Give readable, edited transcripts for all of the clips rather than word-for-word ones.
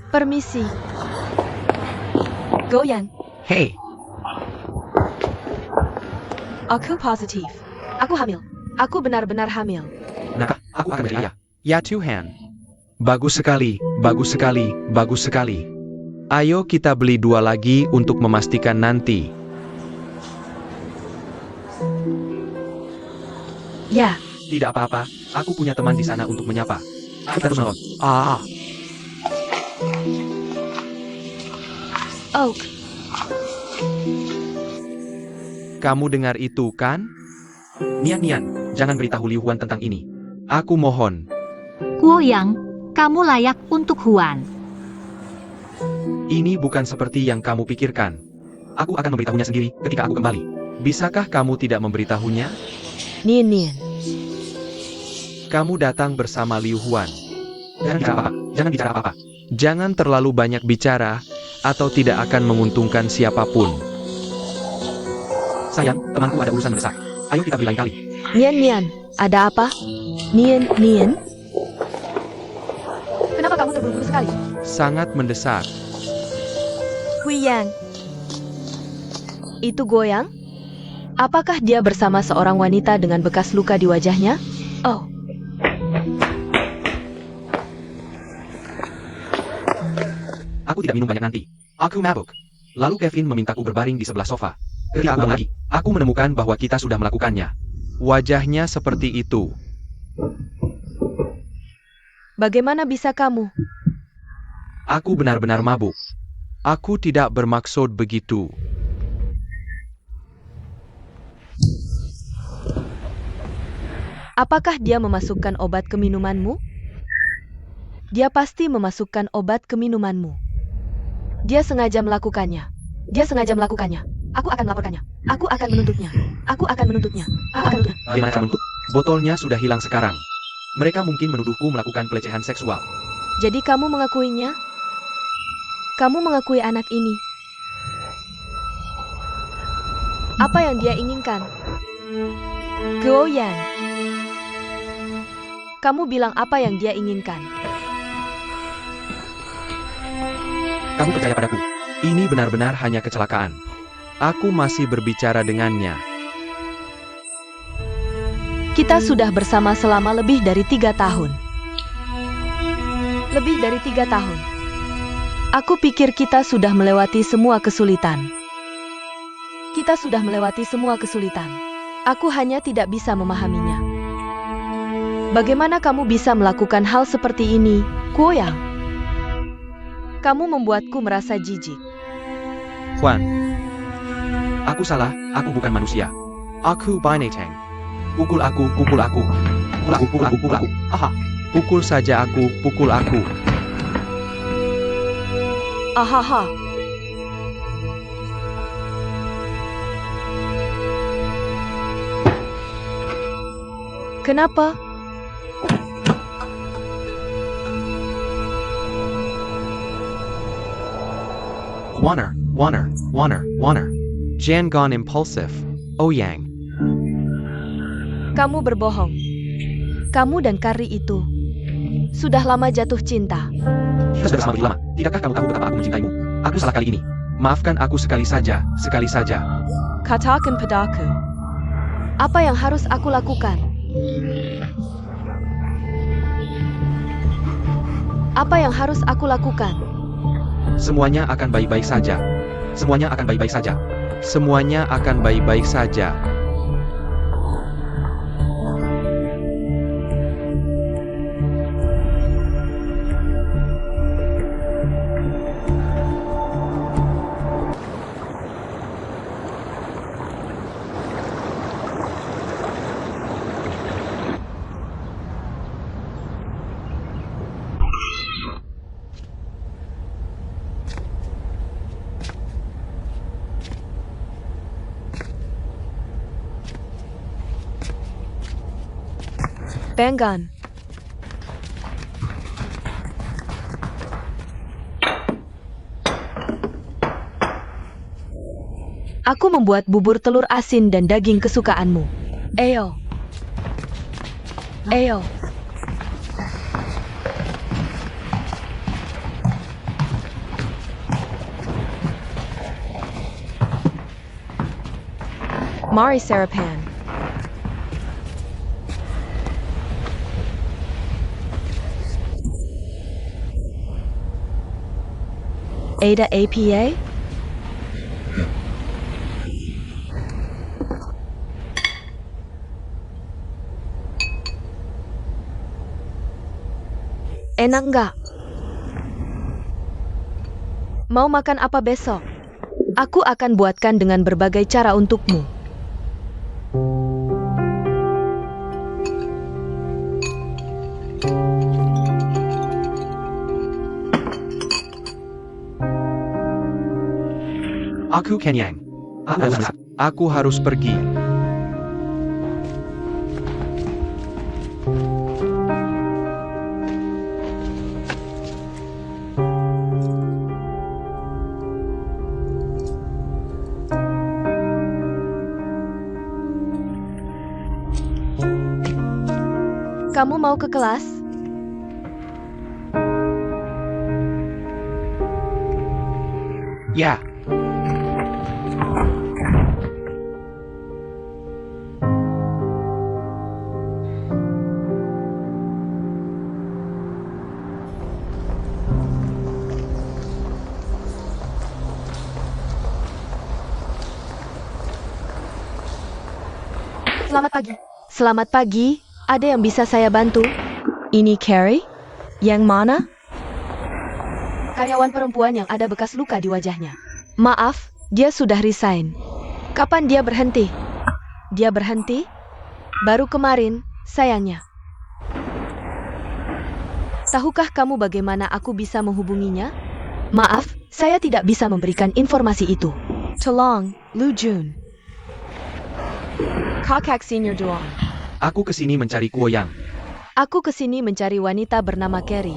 Permisi. Goyang. Hei, Aku positif. Aku hamil. Aku benar-benar hamil. nah, aku akan menjadi ayah. Ya Tuhan. Bagus sekali, bagus sekali, bagus sekali. Ayo kita beli 2 lagi untuk memastikan nanti. Ya, Tidak apa-apa, aku punya teman di sana untuk menyapa. Kita terus menolong. Oak. Kamu dengar itu kan? Nian, jangan beritahu Liu Huan tentang ini. Aku mohon. Guoyang, kamu layak untuk Huan. Ini bukan seperti yang kamu pikirkan. Aku akan memberitahunya sendiri ketika aku kembali. Bisakah kamu tidak memberitahunya? Nian. Kamu datang bersama Liu Huan. Jangan bicara apa-apa. Jangan terlalu banyak bicara, atau tidak akan menguntungkan siapapun. Sayang, temanku ada urusan mendesak. Ayo kita beli lain kali. Nian, ada apa? Nian. Kenapa kamu terburu-buru sekali? Sangat mendesak. Huiyang. Itu Goyang? Apakah dia bersama seorang wanita dengan bekas luka di wajahnya? Oh. Aku tidak minum banyak nanti. Aku mabuk. Lalu Kevin memintaku berbaring di sebelah sofa. Ketika aku bangun lagi, aku menemukan bahwa kita sudah melakukannya. Wajahnya seperti itu. Bagaimana bisa kamu? Aku benar-benar mabuk. Aku tidak bermaksud begitu. Apakah dia memasukkan obat ke minumanmu? Dia pasti memasukkan obat ke minumanmu. Dia sengaja melakukannya. Aku akan melaporkannya. Aku akan menuntutnya. Bagaimana cara menuntut? Botolnya sudah hilang sekarang. Mereka mungkin menuduhku melakukan pelecehan seksual. Jadi kamu mengakuinya? Kamu mengakui anak ini. Apa yang dia inginkan? Goyang. Kamu bilang apa yang dia inginkan? Kamu percaya padaku. Ini benar-benar hanya kecelakaan. Aku masih berbicara dengannya. Kita sudah bersama selama lebih dari 3 tahun. Lebih dari 3 tahun. Aku pikir kita sudah melewati semua kesulitan. Aku hanya tidak bisa memahaminya. Bagaimana kamu bisa melakukan hal seperti ini, Goyang? Kamu membuatku merasa jijik. Huan. Aku salah, aku bukan manusia. Aku binatang. Pukul aku. Pukul aku. Aha. Pukul saja aku, pukul aku. Ahaha. Kenapa? Warner. Jan gone impulsive. Ouyang. Kamu berbohong. Kamu dan Kari itu sudah lama jatuh cinta. Kita sudah bersama begitu lama. Tidakkah kamu tahu betapa aku mencintaimu? Aku salah kali ini. Maafkan aku sekali saja. Katakan padaku. Apa yang harus aku lakukan? Semuanya akan baik-baik saja. Banggan. Aku membuat bubur telur asin dan daging kesukaanmu. Ayo. Mari Sarapan. Ada APA? Enak nggak? Mau makan apa besok? Aku akan buatkan dengan berbagai cara untukmu. Aku kenyang. Aku harus pergi. Kamu mau ke kelas? Ya. Selamat pagi. Selamat pagi. Ada yang bisa saya bantu? Ini Carrie? Yang mana? Karyawan perempuan yang ada bekas luka di wajahnya. Maaf, dia sudah resign. Kapan dia berhenti? Dia berhenti? Baru kemarin, sayangnya. Tahukah kamu bagaimana aku bisa menghubunginya? Maaf, saya tidak bisa memberikan informasi itu. Tolong, Lu Jun. Kakak Senior Duan. Aku kesini mencari Guoyang. Aku kesini mencari wanita bernama Carrie.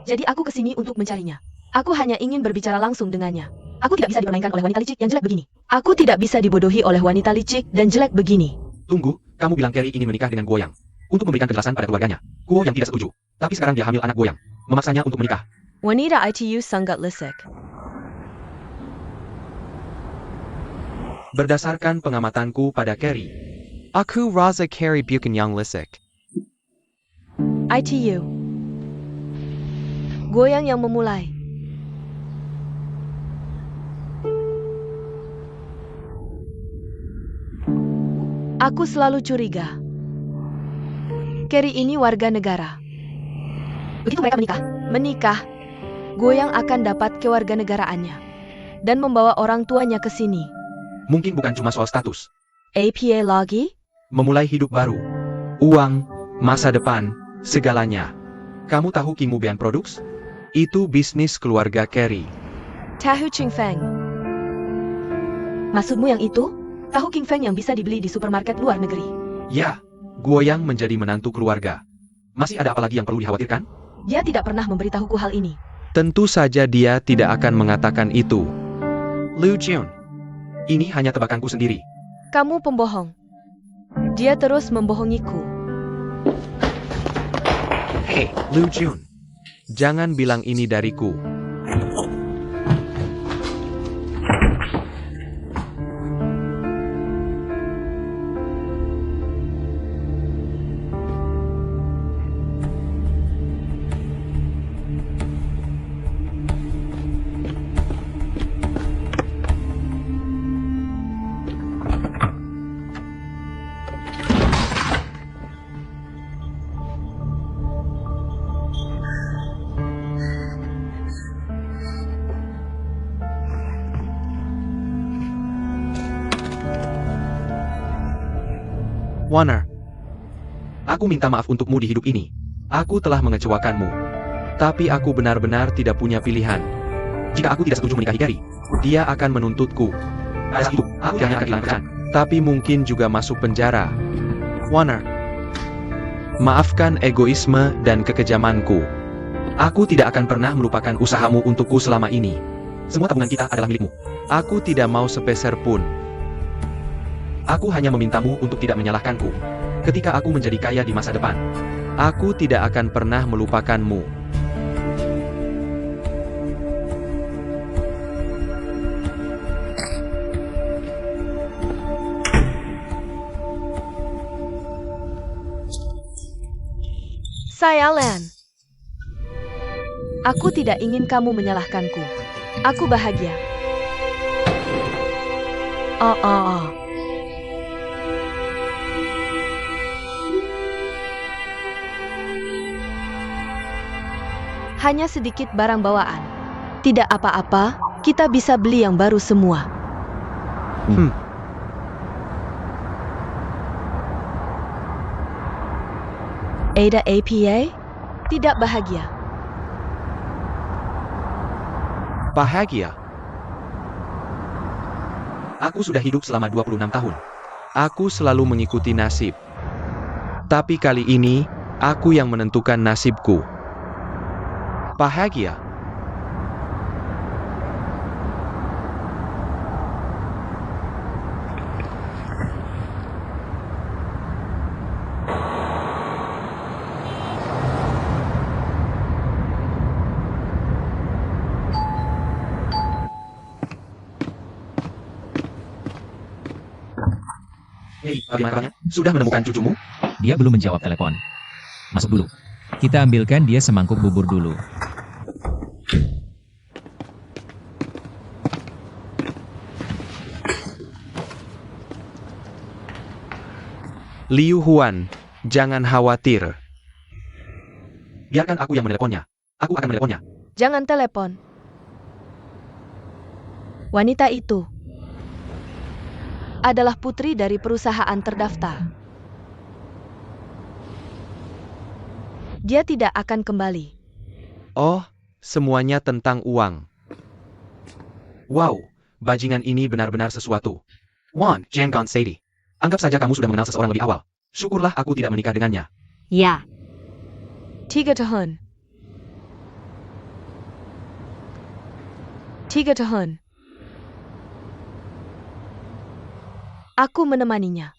Jadi aku kesini untuk mencarinya. Aku hanya ingin berbicara langsung dengannya. Aku tidak bisa dipermainkan oleh wanita licik yang jelek begini. Aku tidak bisa dibodohi oleh wanita licik dan jelek begini. Tunggu, kamu bilang Carrie ingin menikah dengan Guoyang. Untuk memberikan kejelasan pada keluarganya. Guoyang tidak setuju. Tapi sekarang dia hamil anak Guoyang. Memaksanya untuk menikah. Wanita ITU sangat lisik. Berdasarkan pengamatanku pada Carrie, aku rasa Carrie bukan yang lisik. ITU. Goyang yang memulai. Aku selalu curiga. Carrie ini warga negara. Begitu mereka menikah, Goyang akan dapat kewarganegaraannya dan membawa orang tuanya ke sini. Mungkin bukan cuma soal status. APA lagi? Memulai hidup baru. Uang, masa depan, segalanya. Kamu tahu Kimubian Products? Itu bisnis keluarga Carrie. Tahu Ching Feng. Maksudmu yang itu? Tahu King Feng yang bisa dibeli di supermarket luar negeri? Ya, Guoyang menjadi menantu keluarga. Masih ada apa lagi yang perlu dikhawatirkan? Dia tidak pernah memberitahuku hal ini. Tentu saja dia tidak akan mengatakan itu. Lu Jun. Ini hanya tebakanku sendiri. Kamu pembohong. Dia terus membohongiku. Hei, Lu Jun. Jangan bilang ini dariku. Warner, aku minta maaf untukmu di hidup ini. Aku telah mengecewakanmu. Tapi aku benar-benar tidak punya pilihan. Jika aku tidak setuju menikahi Carrie, dia akan menuntutku. Pada saat itu, aku hanya akan kehilangan pekerjaan. Tapi mungkin juga masuk penjara. Warner, maafkan egoisme dan kekejamanku. Aku tidak akan pernah melupakan usahamu untukku selama ini. Semua tabungan kita adalah milikmu. Aku tidak mau sepeser pun. Aku hanya memintamu untuk tidak menyalahkanku. Ketika aku menjadi kaya di masa depan, aku tidak akan pernah melupakanmu. Saya Len. Aku tidak ingin kamu menyalahkanku. Aku bahagia. Oh. Hanya sedikit barang bawaan. Tidak apa-apa, kita bisa beli yang baru semua. Ada APA? Tidak bahagia. Bahagia. Aku sudah hidup selama 26 tahun. Aku selalu mengikuti nasib. Tapi kali ini, aku yang menentukan nasibku. Bahagia. Hei, bagaimana? Sudah menemukan cucumu? Dia belum menjawab telepon. Masuk dulu. Kita ambilkan dia semangkuk bubur dulu. Liu Huan, jangan khawatir. Biarkan aku yang meneleponnya. Aku akan meneleponnya. Jangan telepon. Wanita itu adalah putri dari perusahaan terdaftar. Dia tidak akan kembali. Oh, semuanya tentang uang. Wow, bajingan ini benar-benar sesuatu. Wan, jangan Sadie. Anggap saja kamu sudah mengenal seseorang lebih awal. Syukurlah aku tidak menikah dengannya. Ya, 3 tahun. 3 tahun. Aku menemaninya.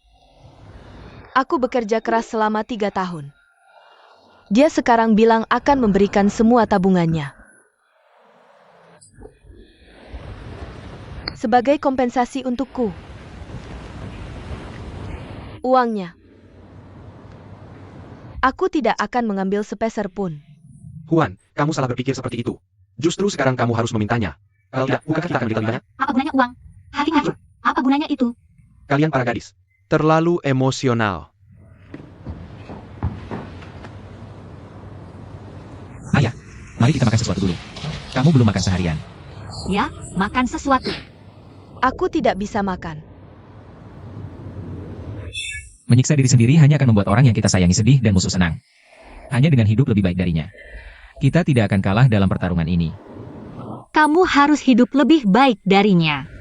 Aku bekerja keras selama 3 tahun. Dia sekarang bilang akan memberikan semua tabungannya. Sebagai kompensasi untukku. Uangnya. Aku tidak akan mengambil sepeser pun. Huan, kamu salah berpikir seperti itu. Justru sekarang kamu harus memintanya. Kalau tidak, bukankah kita akan beli banyak? apa gunanya uang? Hati-hati, apa gunanya itu? Kalian para gadis. Terlalu emosional. Ayah, mari kita makan sesuatu dulu. Kamu belum makan seharian. Ya, makan sesuatu. Aku tidak bisa makan. Menyiksa diri sendiri hanya akan membuat orang yang kita sayangi sedih dan musuh senang. Hanya dengan hidup lebih baik darinya. Kita tidak akan kalah dalam pertarungan ini. Kamu harus hidup lebih baik darinya.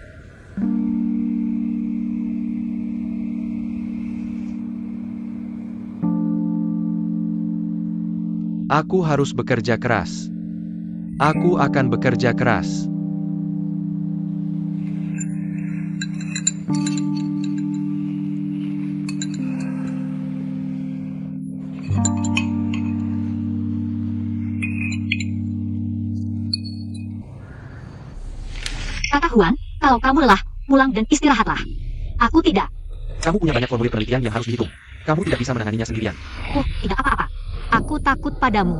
Aku harus bekerja keras. Aku akan bekerja keras. Kakak Huan, kalau kamu lelah, pulang dan istirahatlah. Aku tidak. Kamu punya banyak formulir penelitian yang harus dihitung. Kamu tidak bisa menanganinya sendirian. Tidak apa-apa. Aku takut padamu.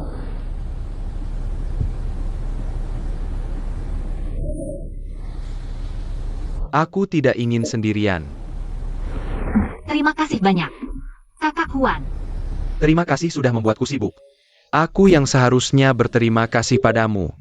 Aku tidak ingin sendirian. Terima kasih banyak. Kakak Huan. Terima kasih sudah membuatku sibuk. Aku yang seharusnya berterima kasih padamu.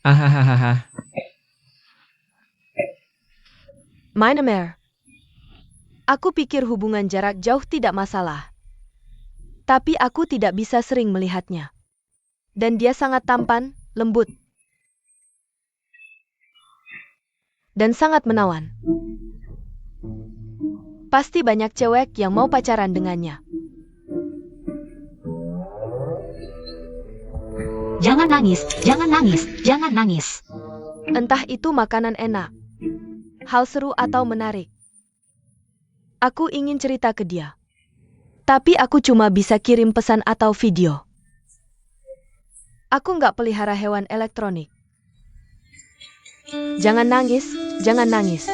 Ahahaha. Meine Mare. Aku pikir hubungan jarak jauh tidak masalah. Tapi aku tidak bisa sering melihatnya. Dan dia sangat tampan, lembut. Dan sangat menawan. Pasti banyak cewek yang mau pacaran dengannya. Jangan nangis, jangan nangis, jangan nangis. Entah itu makanan enak, hal seru atau menarik. Aku ingin cerita ke dia. Tapi aku cuma bisa kirim pesan atau video. Aku nggak pelihara hewan elektronik. Jangan nangis, jangan nangis.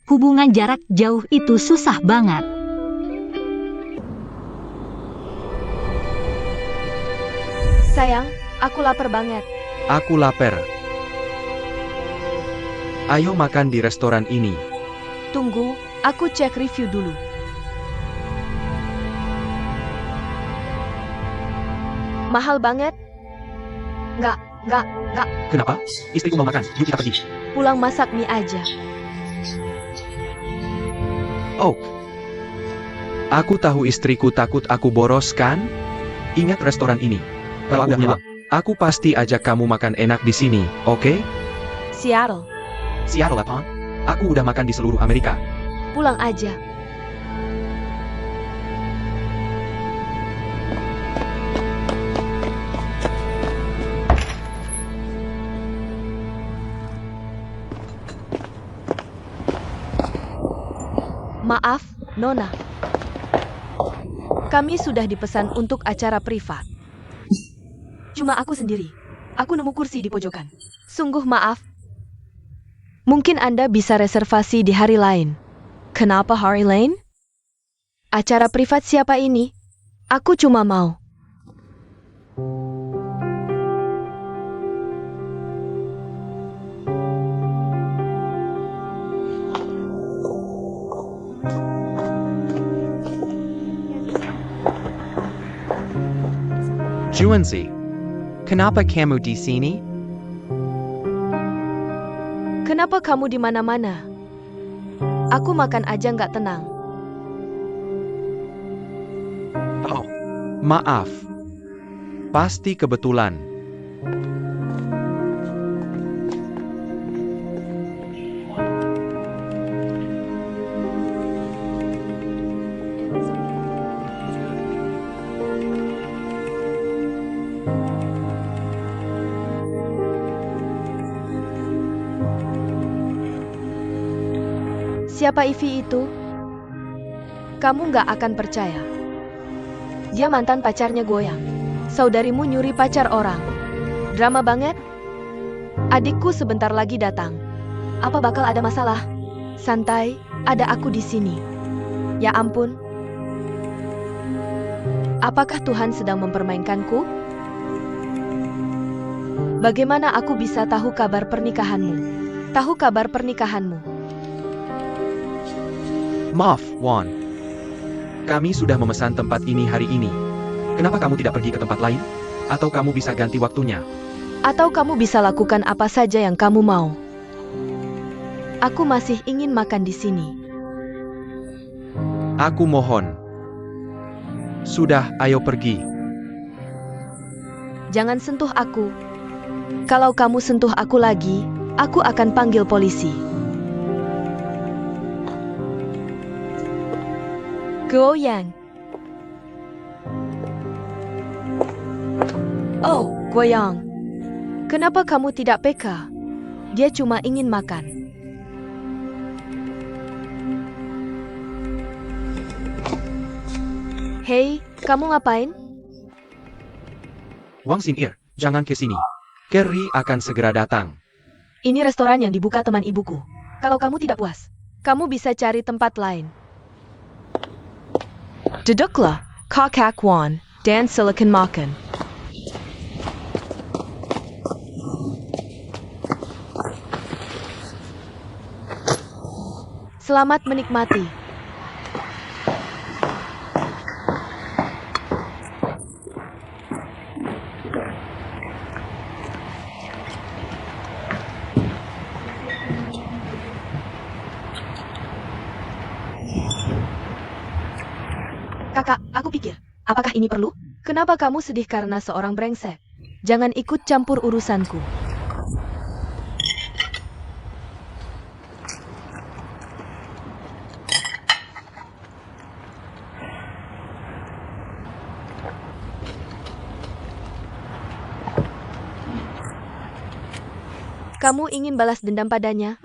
Hubungan jarak jauh itu susah banget. Sayang, aku lapar banget. Aku lapar. Ayo makan di restoran ini. Tunggu, aku cek review dulu. Mahal banget? Nggak. Kenapa? Istriku mau makan. Yuk kita pergi. Pulang masak mie aja. Oh. Aku tahu istriku takut aku boros kan? Ingat restoran ini. Kalau udah nyewa, aku pasti ajak kamu makan enak di sini, oke? Seattle, Seattle apa? Aku udah makan di seluruh Amerika. pulang aja. Maaf, Nona. Kami sudah dipesan untuk acara privat. Cuma aku sendiri. Aku nemu kursi di pojokan. Sungguh maaf. Mungkin Anda bisa reservasi di hari lain. Kenapa hari lain? Acara privat siapa ini? Aku cuma mau. Juanzi, kenapa kamu di sini? Kenapa kamu di mana-mana? Aku makan aja nggak tenang. Oh, maaf. Pasti kebetulan. Siapa Ivy itu? Kamu nggak akan percaya. Dia mantan pacarnya Goyang. Saudarimu nyuri pacar orang. Drama banget. Adikku sebentar lagi datang. Apa bakal ada masalah? Santai, ada aku di sini. Ya ampun. Apakah Tuhan sedang mempermainkanku? Bagaimana aku bisa tahu kabar pernikahanmu? Tahu kabar pernikahanmu? Maaf, Juan. Kami sudah memesan tempat ini hari ini. Kenapa kamu tidak pergi ke tempat lain? Atau kamu bisa ganti waktunya? Atau kamu bisa lakukan apa saja yang kamu mau? Aku masih ingin makan di sini. Aku mohon. Sudah, ayo pergi. Jangan sentuh aku. Kalau kamu sentuh aku lagi, aku akan panggil polisi. Goyang. Oh, Goyang. Kenapa kamu tidak peka? Dia cuma ingin makan. Hei, kamu ngapain? Wang Xing'er, jangan ke sini. Kerry akan segera datang. Ini restoran yang dibuka teman ibuku. Kalau kamu tidak puas, kamu bisa cari tempat lain. Duduklah, Kakak Wan, dan silakan makan. Selamat menikmati. Kakak, aku pikir, apakah ini perlu? Kenapa kamu sedih karena seorang brengsek? Jangan ikut campur urusanku. Kamu ingin balas dendam padanya?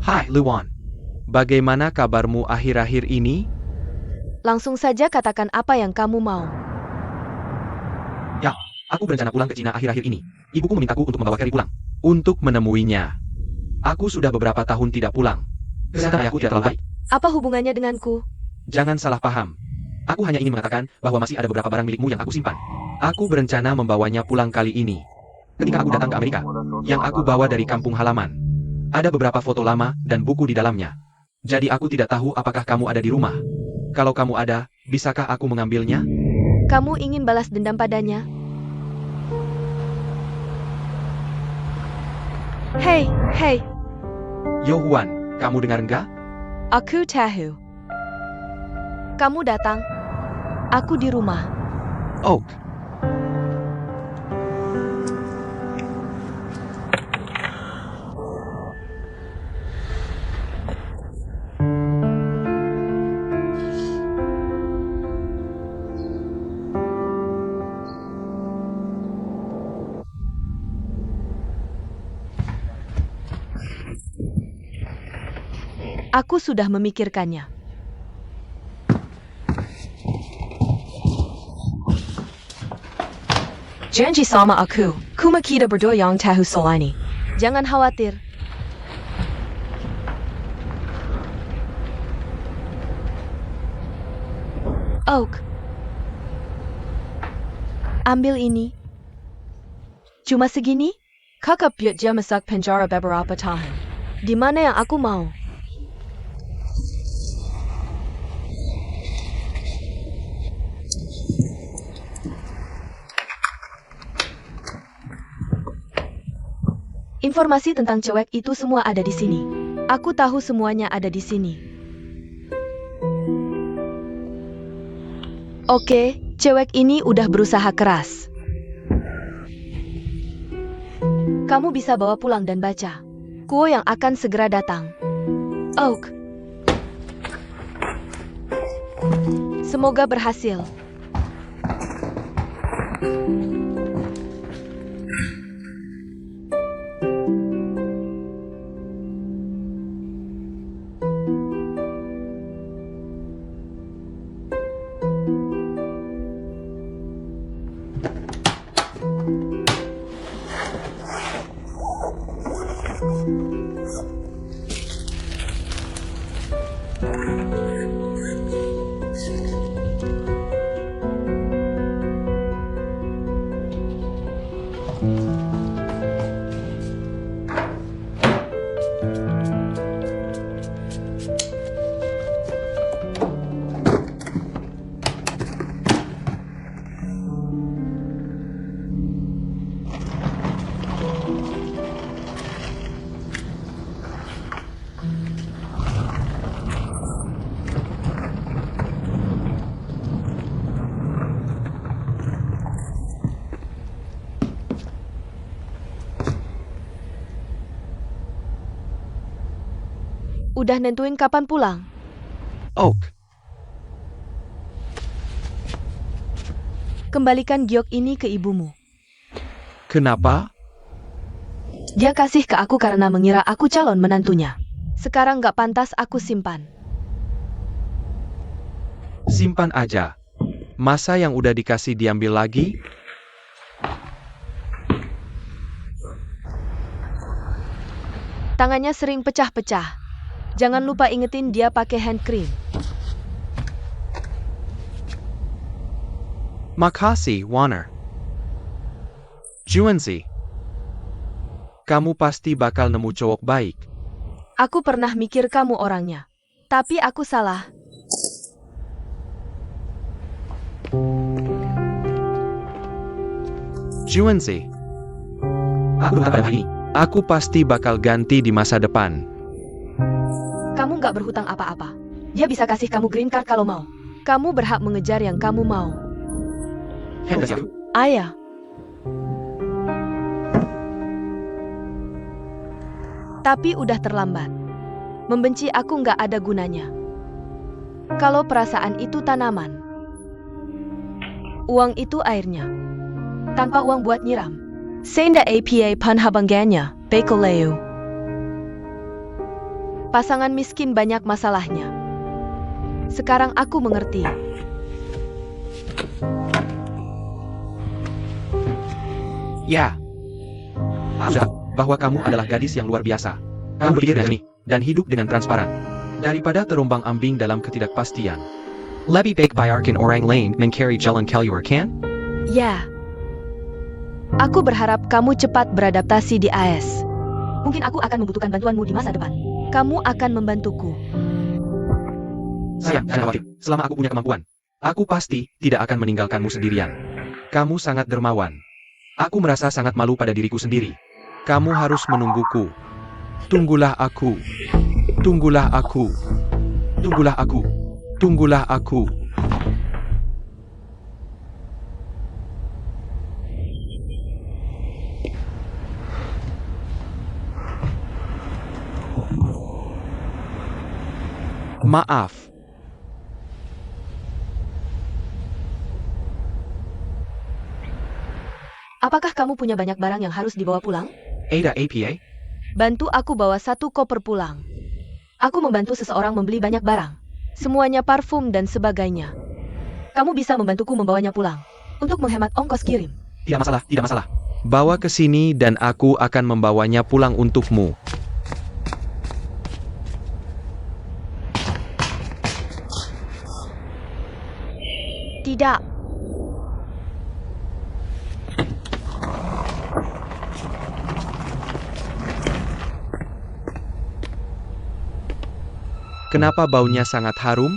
Hai, Luan. Bagaimana kabarmu akhir-akhir ini? Langsung saja katakan apa yang kamu mau. Ya, aku berencana pulang ke Cina akhir-akhir ini. Ibuku memintaku untuk membawa Carrie pulang. Untuk menemuinya. Aku sudah beberapa tahun tidak pulang. Kesehatan ayahku tidak terlalu baik. Apa hubungannya denganku? Jangan salah paham. Aku hanya ingin mengatakan bahwa masih ada beberapa barang milikmu yang aku simpan. Aku berencana membawanya pulang kali ini. Ketika aku datang ke Amerika, yang aku bawa dari kampung halaman. Ada beberapa foto lama dan buku di dalamnya. Jadi aku tidak tahu apakah kamu ada di rumah. Kalau kamu ada, bisakah aku mengambilnya? Kamu ingin balas dendam padanya? Hei, Yo Juan, kamu dengar enggak? aku tahu. Kamu datang. Aku di rumah. Oak. Aku sudah memikirkannya. Janji sama aku, kuma kita berdua yang tahu selani. Jangan khawatir. Oak. Ambil ini. Cuma segini? Kakak biar dia masak penjara beberapa tahun. Di mana yang aku mau? Informasi tentang cewek itu semua ada di sini. Aku tahu semuanya ada di sini. Oke, cewek ini udah berusaha keras. Kamu bisa bawa pulang dan baca. Kuo yang akan segera datang. Oak. Semoga berhasil. Udah nentuin kapan pulang? Oak. Kembalikan giok ini ke ibumu. Kenapa? Dia kasih ke aku karena mengira aku calon menantunya. Sekarang gak pantas aku simpan. Simpan aja. Masa yang udah dikasih diambil lagi? Tangannya sering pecah-pecah. Jangan lupa ingetin dia pakai hand cream. Makasih, Warner. Juanzi. Kamu pasti bakal nemu cowok baik. Aku pernah mikir kamu orangnya. Tapi aku salah. Juanzi. Aku berhutang pada ini. Aku pasti bakal ganti di masa depan. Kamu gak berhutang apa-apa. Dia bisa kasih kamu green card kalau mau. Kamu berhak mengejar yang kamu mau. Ayah. Tapi udah terlambat. Membenci aku gak ada gunanya. Kalau perasaan itu tanaman. Uang itu airnya. Tanpa uang buat nyiram. Senda APA panhabangannya, bekoleu. Pasangan miskin banyak masalahnya. Sekarang aku mengerti. Ya. Sudah, bahwa kamu adalah gadis yang luar biasa. Kamu berpikir jernih dan hidup dengan transparan. Daripada terombang-ambing dalam ketidakpastian. Lebih baik biarkan orang lain mencari jalan keluar, kan? Ya. Aku berharap kamu cepat beradaptasi di AS. Mungkin aku akan membutuhkan bantuanmu di masa depan. Kamu akan membantuku. Sayang, jangan khawatir. Selama aku punya kemampuan, aku pasti tidak akan meninggalkanmu sendirian. Kamu sangat dermawan. Aku merasa sangat malu pada diriku sendiri. Kamu harus menungguku. Tunggulah aku. Tunggulah aku. Tunggulah aku. Tunggulah aku. Maaf. Apakah kamu punya banyak barang yang harus dibawa pulang? Ada APA? Bantu aku bawa 1 koper pulang. Aku membantu seseorang membeli banyak barang. Semuanya parfum dan sebagainya. Kamu bisa membantuku membawanya pulang. Untuk menghemat ongkos kirim. Tidak masalah, tidak masalah. Bawa ke sini dan aku akan membawanya pulang untukmu. Tidak. Kenapa baunya sangat harum?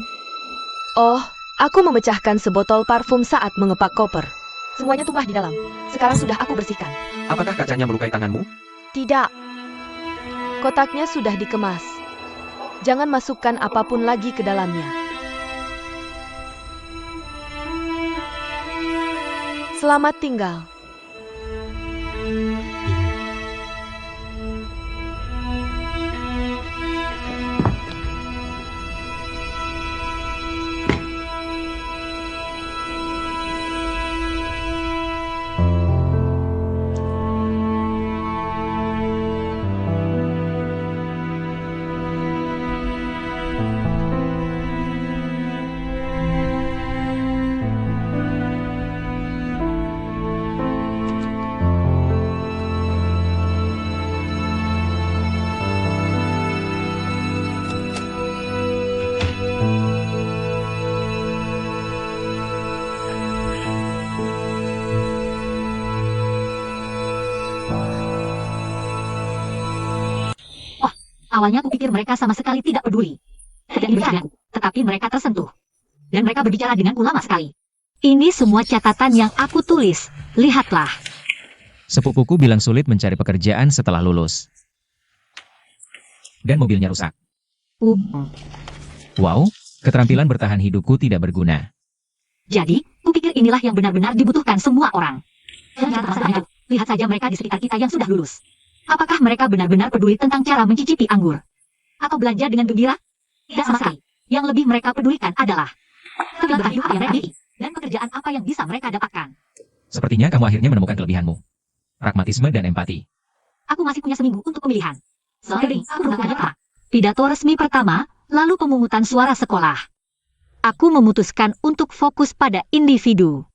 Oh, aku memecahkan sebotol parfum saat mengepak koper. Semuanya tumpah di dalam. Sekarang sudah aku bersihkan. Apakah kacanya melukai tanganmu? Tidak. Kotaknya sudah dikemas. Jangan masukkan apapun lagi ke dalamnya. Selamat tinggal. Awalnya aku pikir mereka sama sekali tidak peduli. Tidak diberikanku, tetapi mereka tersentuh. Dan mereka berbicara denganku lama sekali. Ini semua catatan yang aku tulis. Lihatlah. Sepupuku bilang sulit mencari pekerjaan setelah lulus. Dan mobilnya rusak. Wow, keterampilan bertahan hidupku tidak berguna. Jadi, kupikir inilah yang benar-benar dibutuhkan semua orang. Ternyata masa itu, lihat saja mereka di sekitar kita yang sudah lulus. Apakah mereka benar-benar peduli tentang cara mencicipi anggur? Atau belajar dengan gembira? Tidak sama sekali. Yang lebih mereka pedulikan adalah kebiasaan hidup yang mereka miliki dan pekerjaan apa yang bisa mereka dapatkan. Sepertinya kamu akhirnya menemukan kelebihanmu. Pragmatisme dan empati. Aku masih punya seminggu untuk pemilihan. Sorry, aku melakukannya Pak. Pidato resmi pertama, lalu pemungutan suara sekolah. Aku memutuskan untuk fokus pada individu.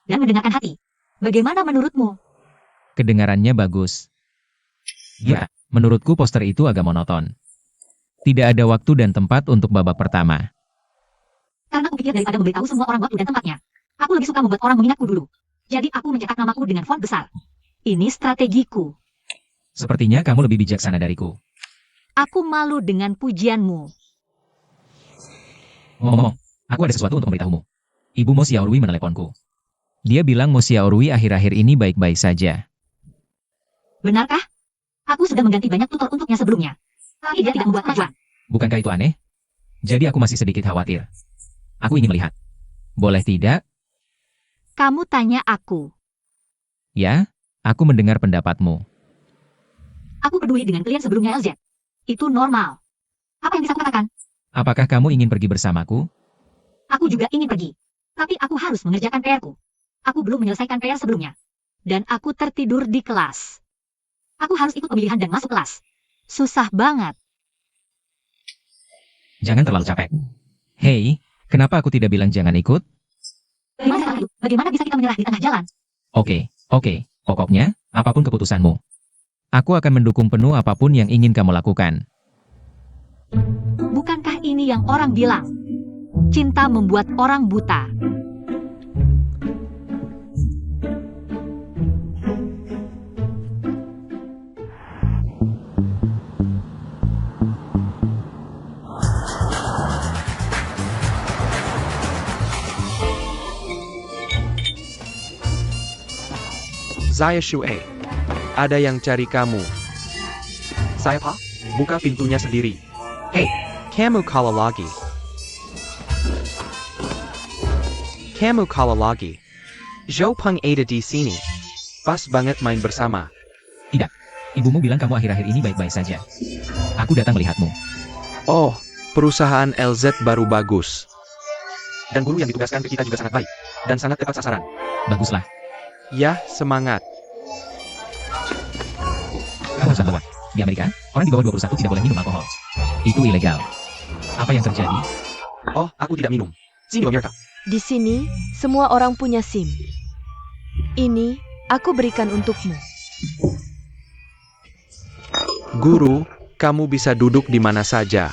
Dan mendengarkan hati. Bagaimana menurutmu? Kedengarannya bagus. Ya, menurutku poster itu agak monoton. Tidak ada waktu dan tempat untuk babak pertama. Karena aku pikir daripada memberitahu semua orang waktu dan tempatnya. Aku lebih suka membuat orang mengingatku dulu. Jadi aku mencetak namaku dengan font besar. Ini strategiku. Sepertinya kamu lebih bijaksana dariku. Aku malu dengan pujianmu. Ngomong-ngomong, aku ada sesuatu untuk memberitahumu. Ibu Mo Xiaorui meneleponku. Dia bilang Mo Xiaorui akhir-akhir ini baik-baik saja. Benarkah? Aku sudah mengganti banyak tutor untuknya sebelumnya. Tapi dia tidak membuat kemajuan. Bukankah itu aneh? Jadi aku masih sedikit khawatir. Aku ingin melihat. Boleh tidak? Kamu tanya aku. Ya, aku mendengar pendapatmu. Aku peduli dengan klien sebelumnya LZ. Itu normal. Apa yang bisa aku katakan? Apakah kamu ingin pergi bersamaku? Aku juga ingin pergi. Tapi aku harus mengerjakan PR-ku. Aku belum menyelesaikan PR sebelumnya. Dan aku tertidur di kelas. Aku harus ikut pemilihan dan masuk kelas. Susah banget. Jangan terlalu capek. Hei, kenapa aku tidak bilang jangan ikut? Bagaimana bisa kita menyerah di tengah jalan? Oke. Pokoknya, apapun keputusanmu. Aku akan mendukung penuh apapun yang ingin kamu lakukan. Bukankah ini yang orang bilang? Cinta membuat orang buta. Zaya Shue. Ada yang cari kamu. Saya Pak, buka pintunya sendiri. Hei, kamu kalah lagi. Kamu kalah lagi. Zhou Peng ada di sini. Pas banget main bersama. Tidak. Ibumu bilang kamu akhir-akhir ini baik-baik saja. Aku datang melihatmu. Oh, perusahaan LZ baru bagus. Dan guru yang ditugaskan ke kita juga sangat baik. Dan sangat tepat sasaran. Baguslah. Ya, semangat. Kamu harus bahwa di Amerika, orang di bawah 21 tidak boleh minum alkohol. Itu ilegal. Apa yang terjadi? Oh, aku tidak minum. Sini Amerika. Di sini, semua orang punya SIM. Ini, aku berikan untukmu. Guru, kamu bisa duduk di mana saja.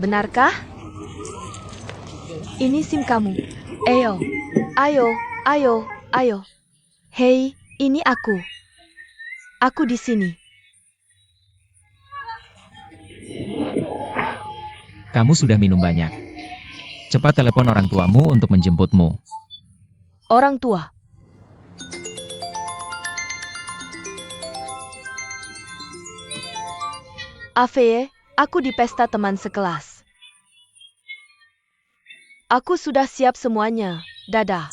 Benarkah? Ini SIM kamu. Ayo. Hei, ini aku. Aku di sini. Kamu sudah minum banyak. Cepat telepon orang tuamu untuk menjemputmu. Orang tua. Afeye, aku di pesta teman sekelas. Aku sudah siap semuanya. Dadah.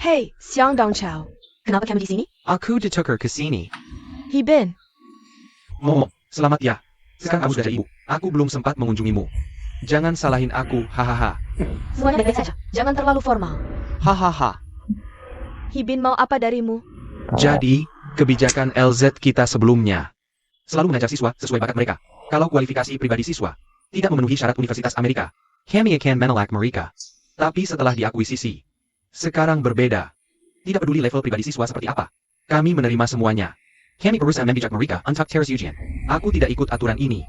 Hei, Xiang Dongchao. Kenapa kamu di sini? Aku ditukar ke sini. Hibin. Momo, selamat ya. Sekarang kamu sudah jadi ibu. Aku belum sempat mengunjungimu. Jangan salahin aku, hahaha. Semuanya baik-baik saja. Jangan terlalu formal. Hahaha. Hibin mau apa darimu? Jadi, kebijakan LZ kita sebelumnya. Selalu mengajar siswa sesuai bakat mereka. Kalau kualifikasi pribadi siswa tidak memenuhi syarat Universitas Amerika, kami akan menolak mereka. Tapi setelah diakuisisi, sekarang berbeda. Tidak peduli level pribadi siswa seperti apa. Kami menerima semuanya. Kami berusaha membijak mereka untuk teras ujian. Aku tidak ikut aturan ini.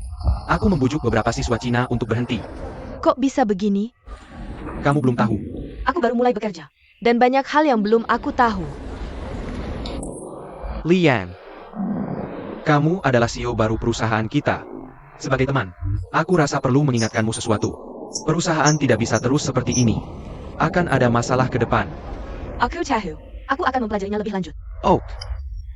Aku membujuk beberapa siswa Cina untuk berhenti. Kok bisa begini? Kamu belum tahu. Aku baru mulai bekerja. Dan banyak hal yang belum aku tahu. Lian, kamu adalah CEO baru perusahaan kita. Sebagai teman, aku rasa perlu mengingatkanmu sesuatu. Perusahaan tidak bisa terus seperti ini. Akan ada masalah ke depan. Aku tahu. Aku akan mempelajarinya lebih lanjut. Oh,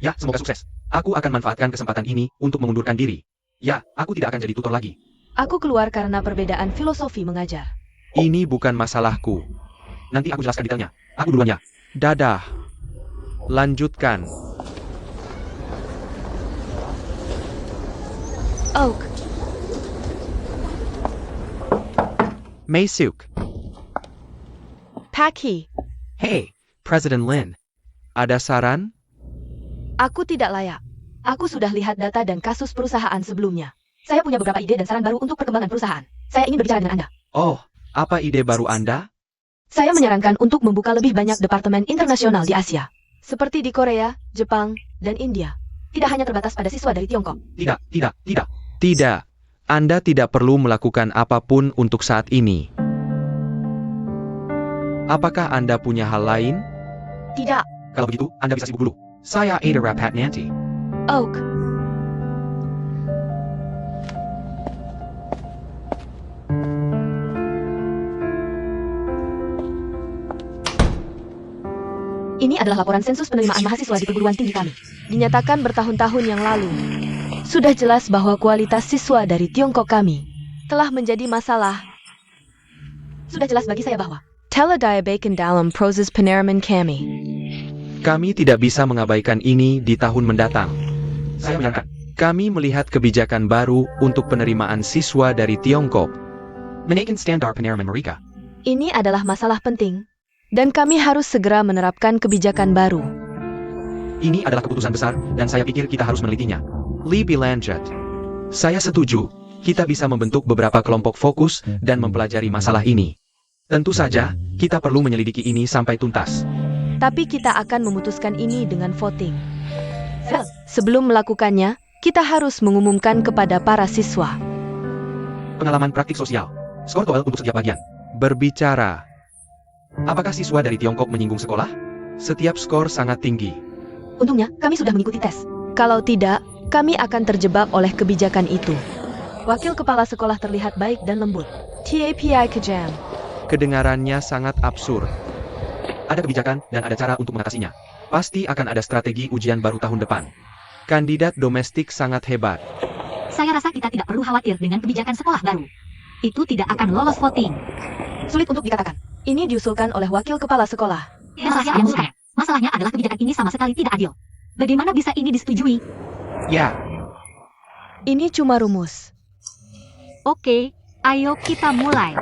ya, semoga sukses. Aku akan manfaatkan kesempatan ini untuk mengundurkan diri. Ya, aku tidak akan jadi tutor lagi. Aku keluar karena perbedaan filosofi mengajar. Ini bukan masalahku. Nanti aku jelaskan detailnya. Aku duluan ya. Dadah. Lanjutkan. Oak. Maesuk. Paki. Hey, President Lin. Ada saran? Aku tidak layak. Aku sudah lihat data dan kasus perusahaan sebelumnya. Saya punya beberapa ide dan saran baru untuk perkembangan perusahaan. Saya ingin berbicara dengan Anda. Oh, apa ide baru Anda? Saya menyarankan untuk membuka lebih banyak departemen internasional di Asia. Seperti di Korea, Jepang, dan India. Tidak hanya terbatas pada siswa dari Tiongkok. Tidak. Tidak. Anda tidak perlu melakukan apapun untuk saat ini. Apakah Anda punya hal lain? Tidak. Kalau begitu, Anda bisa sibuk dulu. Saya Ada Rapat nanti. Oak. Ini adalah laporan sensus penerimaan mahasiswa di perguruan tinggi kami. Dinyatakan bertahun-tahun yang lalu. Sudah jelas bahwa kualitas siswa dari Tiongkok kami telah menjadi masalah. Sudah jelas bagi saya bahwa Telediabakan dalam proses penerimaan kami. Kami tidak bisa mengabaikan ini di tahun mendatang. Saya menyangka, kami melihat kebijakan baru untuk penerimaan siswa dari Tiongkok. Menaikkan standar penerimaan mereka. Ini adalah masalah penting, dan kami harus segera menerapkan kebijakan baru. Ini adalah keputusan besar, dan saya pikir kita harus menelitinya. Lebih lanjut. Saya setuju, kita bisa membentuk beberapa kelompok fokus dan mempelajari masalah ini. Tentu saja, kita perlu menyelidiki ini sampai tuntas. Tapi kita akan memutuskan ini dengan voting. Sebelum melakukannya, kita harus mengumumkan kepada para siswa. Pengalaman praktik sosial. Skor TOEL untuk setiap bagian. Berbicara. Apakah siswa dari Tiongkok menyinggung sekolah? Setiap skor sangat tinggi. Untungnya, kami sudah mengikuti tes. Kalau tidak, kami akan terjebak oleh kebijakan itu. Wakil kepala sekolah terlihat baik dan lembut. TAPI kejam. Kedengarannya sangat absurd. Ada kebijakan dan ada cara untuk mengatasinya. Pasti akan ada strategi ujian baru tahun depan. Kandidat domestik sangat hebat. Saya rasa kita tidak perlu khawatir dengan kebijakan sekolah baru. Itu tidak akan lolos voting. Sulit untuk dikatakan. Ini diusulkan oleh wakil kepala sekolah. Masalahnya bukan. Masalahnya adalah kebijakan ini sama sekali tidak adil. Bagaimana bisa ini disetujui? Ya, Ini cuma rumus. Oke, ayo kita mulai.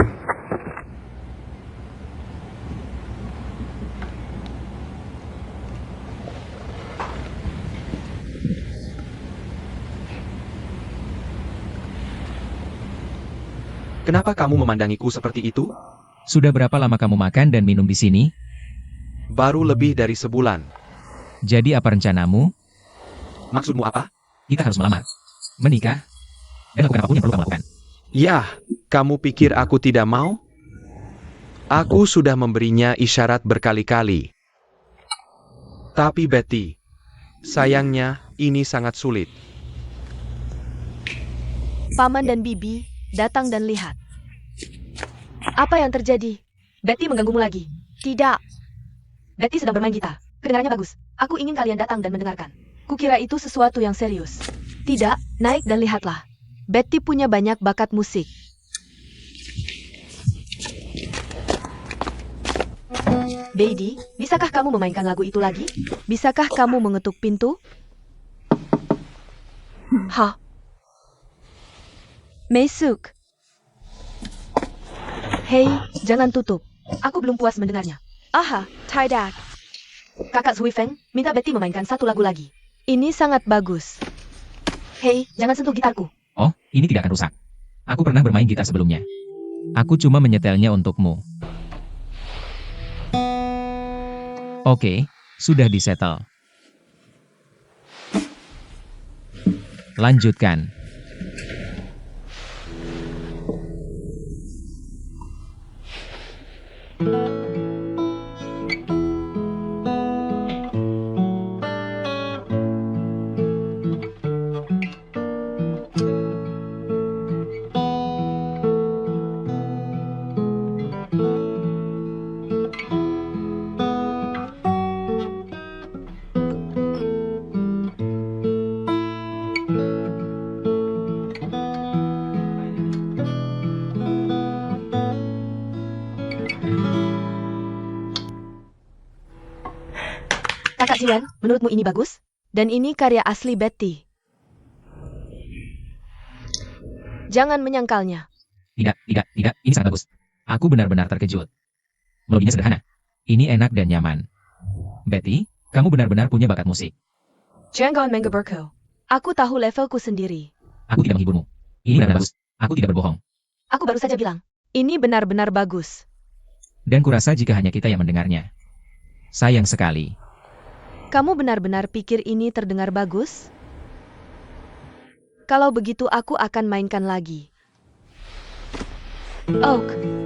kenapa kamu memandangiku seperti itu? Sudah berapa lama kamu makan dan minum di sini? Baru lebih dari sebulan. Jadi apa rencanamu? Maksudmu apa? Kita harus melamar, menikah, dan lakukan apapun yang perlu kamu lakukan. Yah, kamu pikir aku tidak mau? Aku sudah memberinya isyarat berkali-kali. Tapi Betty, sayangnya ini sangat sulit. Paman dan Bibi, datang dan lihat. Apa yang terjadi? Betty mengganggumu lagi? Tidak. Betty sedang bermain gitar. Kedengarannya bagus. Aku ingin kalian datang dan mendengarkan. Kukira itu sesuatu yang serius. Tidak, naik dan lihatlah. Betty punya banyak bakat musik. Baby, bisakah kamu memainkan lagu itu lagi? Bisakah kamu mengetuk pintu? Ha. Meisuk. Hei, jangan tutup. Aku belum puas mendengarnya. Aha, Tidak. Kakak Zhui Feng, minta Betty memainkan satu lagu lagi. Ini sangat bagus. Hei, jangan sentuh gitarku. Oh, ini tidak akan rusak. Aku pernah bermain gitar sebelumnya. Aku cuma menyetelnya untukmu. Oke, sudah disetel. Lanjutkan. Kakak Siwan, menurutmu ini bagus? Dan ini karya asli Betty. Jangan menyangkalnya. Tidak, ini sangat bagus. Aku benar-benar terkejut. Melodinya sederhana. Ini enak dan nyaman. Betty, kamu benar-benar punya bakat musik. Jangan menggeberku. Aku tahu levelku sendiri. Aku tidak menghiburmu. Ini benar bagus. Aku tidak berbohong. Aku baru saja bilang, ini benar-benar bagus. Dan kurasa jika hanya kita yang mendengarnya. Sayang sekali. Kamu benar-benar pikir ini terdengar bagus? Kalau begitu aku akan mainkan lagi. Oak.